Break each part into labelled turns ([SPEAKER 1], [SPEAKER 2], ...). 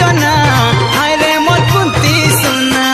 [SPEAKER 1] जना हाय रे मोर कुंती सुना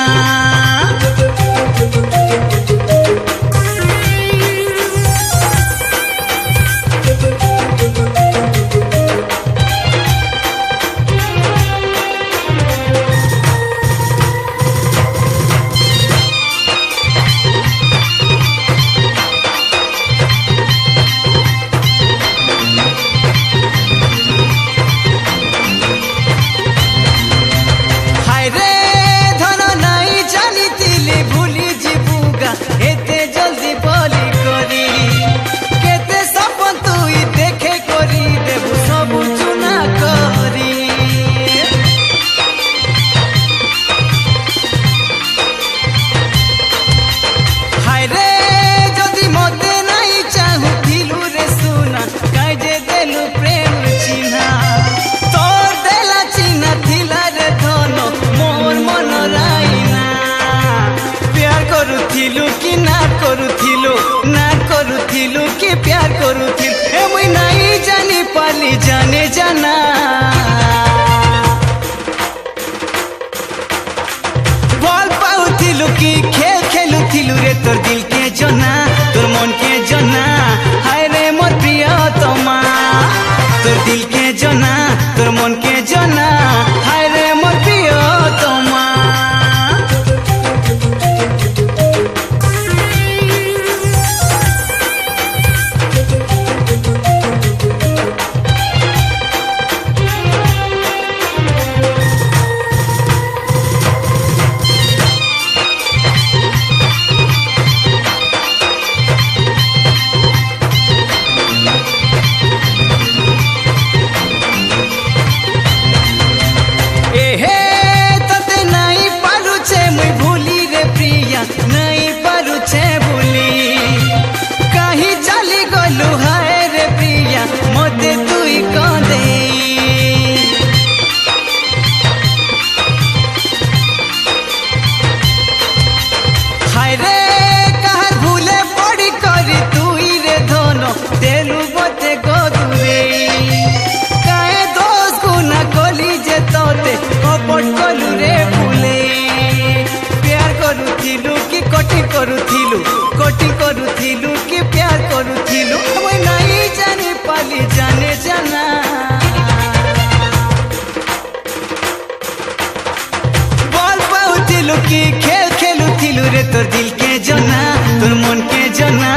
[SPEAKER 1] प्यार करुथिल ए मुई नहीं जानी पाली जाने जाना बॉल पाउथिलु कि खेल खेलुथिलु रे तोर दिल के जना तोर मन के जना हाय रे मोर प्रियतमा तोर दिल के जना तोर मन के जना हाय रे मोर प्रियतमा नहीं पारुछे भूली कहीं चली गलु हाय रे प्रिया मते तुई कांदे हाय रे कहर भूले पड़ी करी तुई रे धनो देलु बते गोदुरे काहे दोस्त गुना कली जे तोते कपट कलु रे भूले करुथिलु कि कोटी करुथिलु कि प्यार करुथिलु मुई नहीं जानी पाली जाने जाना बॉल पाउथिलु कि खेल खेलुथिलु रे तोर दिल के जना तोर मन के जना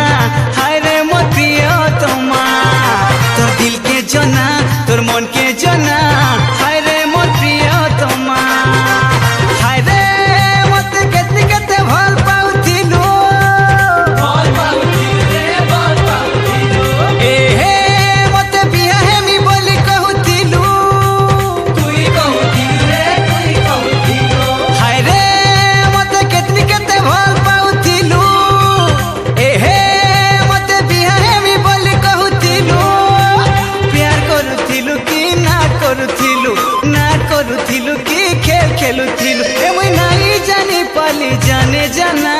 [SPEAKER 1] हाय रे मोर प्रियतमा तोर दिल के जना तोर मन के जना हाय रे मोर प्रियतमा हाय रे करुथिलु कि खेल खेलुथिलु ए मुई नहीं जानी पाली जाने जाना।